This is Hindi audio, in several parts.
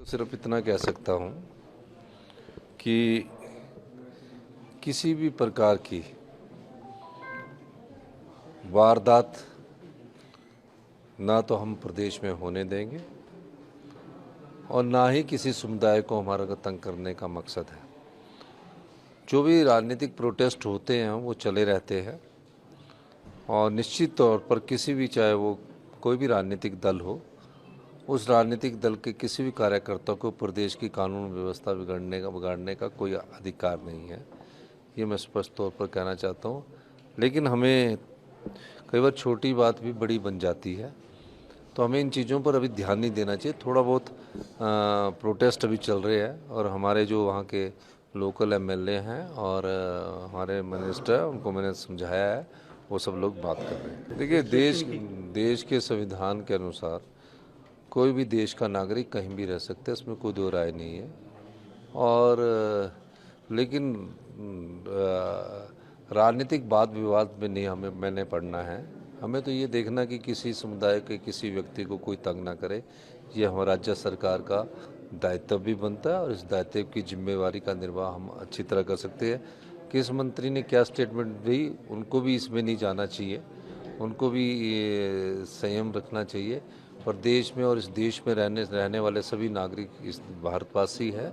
तो सिर्फ इतना कह सकता हूँ कि किसी भी प्रकार की वारदात ना तो हम प्रदेश में होने देंगे और ना ही किसी समुदाय को हमारा तंग करने का मकसद है। जो भी राजनीतिक प्रोटेस्ट होते हैं वो चले रहते हैं और निश्चित तौर पर किसी भी, चाहे वो कोई भी राजनीतिक दल हो, उस राजनीतिक दल के किसी भी कार्यकर्ता को प्रदेश की कानून व्यवस्था बिगाड़ने का कोई अधिकार नहीं है। ये मैं स्पष्ट तौर पर कहना चाहता हूँ। लेकिन हमें कई बार छोटी बात भी बड़ी बन जाती है, तो हमें इन चीज़ों पर अभी ध्यान नहीं देना चाहिए। थोड़ा बहुत प्रोटेस्ट अभी चल रहे हैं और हमारे जो वहाँ के लोकल एमएलए हैं और हमारे मिनिस्टर हैं, उनको मैंने समझाया है, वो सब लोग बात कर रहे हैं। देखिए, देश के संविधान के अनुसार कोई भी देश का नागरिक कहीं भी रह सकता है, इसमें कोई दो राय नहीं है। और लेकिन राजनीतिक वाद विवाद में नहीं मैंने पढ़ना है। हमें तो ये देखना कि किसी समुदाय के किसी व्यक्ति को कोई तंग ना करे। ये हमारा राज्य सरकार का दायित्व भी बनता है और इस दायित्व की जिम्मेवारी का निर्वाह हम अच्छी तरह कर सकते हैं। किस मंत्री ने क्या स्टेटमेंट दी, उनको भी इसमें नहीं जाना चाहिए, उनको भी संयम रखना चाहिए। और देश में और इस देश में रहने वाले सभी नागरिक इस भारतवासी है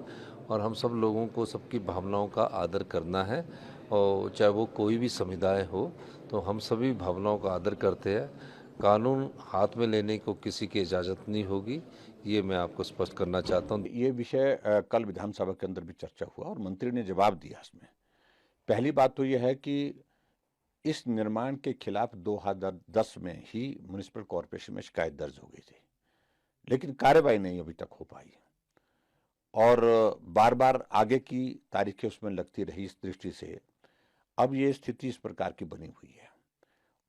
और हम सब लोगों को सबकी भावनाओं का आदर करना है। और चाहे वो कोई भी समुदाय हो, तो हम सभी भावनाओं का आदर करते हैं। कानून हाथ में लेने को किसी की इजाज़त नहीं होगी, ये मैं आपको स्पष्ट करना चाहता हूँ। ये विषय कल विधानसभा के अंदर भी चर्चा हुआ और मंत्री ने जवाब दिया इसमें। पहली बात तो यह है कि इस निर्माण के खिलाफ 2010 में ही म्युनिसिपल कॉरपोरेशन में शिकायत दर्ज हो गई थी, लेकिन कार्रवाई नहीं अभी तक हो पाई और बार बार आगे की तारीखें उसमें लगती रही। इस दृष्टि से अब ये स्थिति इस प्रकार की बनी हुई है।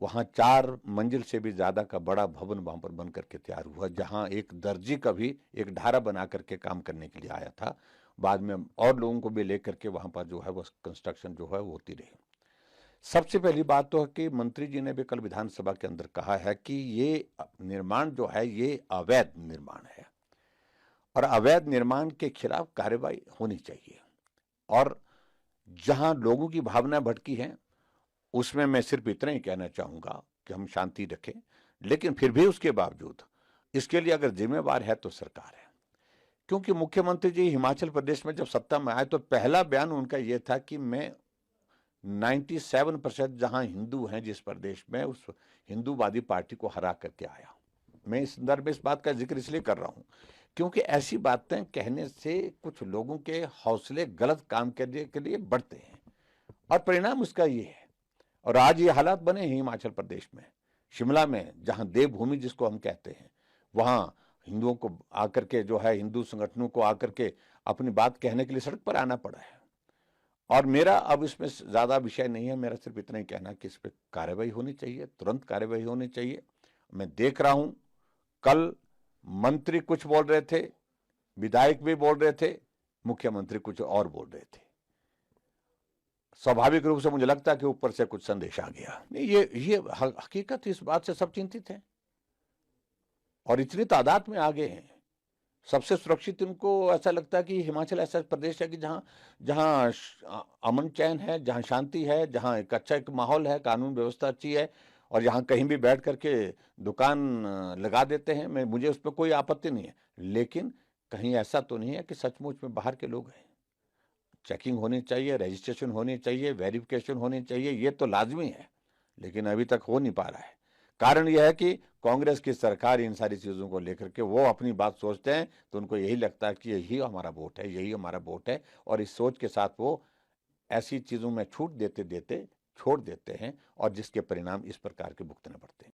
वहां 4 मंजिल से भी ज्यादा का बड़ा भवन वहां पर बन करके तैयार हुआ, जहां एक दर्जी का भी एक ढारा बना करके काम करने के लिए आया था। बाद में और लोगों को भी लेकर के वहां पर जो है वो कंस्ट्रक्शन जो है वो होती रही। सबसे पहली बात तो है कि मंत्री जी ने भी कल विधानसभा के अंदर कहा है कि ये निर्माण जो है ये अवैध निर्माण है और अवैध निर्माण के खिलाफ कार्रवाई होनी चाहिए। और जहां लोगों की भावना भटकी है उसमें मैं सिर्फ इतना ही कहना चाहूंगा कि हम शांति रखें, लेकिन फिर भी उसके बावजूद इसके लिए अगर जिम्मेवार है तो सरकार है। क्योंकि मुख्यमंत्री जी हिमाचल प्रदेश में जब सत्ता में आए तो पहला बयान उनका यह था कि मैं 97% जहां हिंदू हैं जिस प्रदेश में, उस हिंदूवादी पार्टी को हरा करके आया। मैं इस संदर्भ में इस बात का जिक्र इसलिए कर रहा हूं क्योंकि ऐसी बातें कहने से कुछ लोगों के हौसले गलत काम करने के लिए बढ़ते हैं और परिणाम उसका ये है। और आज ये हालात बने हैं हिमाचल प्रदेश में, शिमला में, जहां देवभूमि जिसको हम कहते हैं, वहां हिंदुओं को आकर के जो है, हिंदू संगठनों को आकर के अपनी बात कहने के लिए सड़क पर आना पड़ा है। और मेरा अब इसमें ज्यादा विषय नहीं है, मेरा सिर्फ इतना ही कहना कि इस पर कार्रवाई होनी चाहिए, तुरंत कार्रवाई होनी चाहिए। मैं देख रहा हूं कल मंत्री कुछ बोल रहे थे, विधायक भी बोल रहे थे, मुख्यमंत्री कुछ और बोल रहे थे। स्वाभाविक रूप से मुझे लगता है कि ऊपर से कुछ संदेश आ गया। नहीं, ये हकीकत इस बात से सब चिंतित हैं और इतनी तादाद में आ गए हैं। सबसे सुरक्षित इनको ऐसा लगता है कि हिमाचल ऐसा प्रदेश है कि जहां जहां अमन चैन है, जहां शांति है, जहां एक अच्छा एक माहौल है, कानून व्यवस्था अच्छी है और यहाँ कहीं भी बैठ करके दुकान लगा देते हैं। मुझे उस पर कोई आपत्ति नहीं है, लेकिन कहीं ऐसा तो नहीं है कि सचमुच में बाहर के लोग हैं। चेकिंग होनी चाहिए, रजिस्ट्रेशन होनी चाहिए, वेरिफिकेशन होनी चाहिए, ये तो लाजमी है, लेकिन अभी तक हो नहीं पा रहा है। कारण यह है कि कांग्रेस की सरकार इन सारी चीजों को लेकर के वो अपनी बात सोचते हैं, तो उनको यही लगता है कि यही हमारा वोट है, यही हमारा वोट है, और इस सोच के साथ वो ऐसी चीजों में छूट देते देते छोड़ देते हैं और जिसके परिणाम इस प्रकार के भुगतने पड़ते हैं।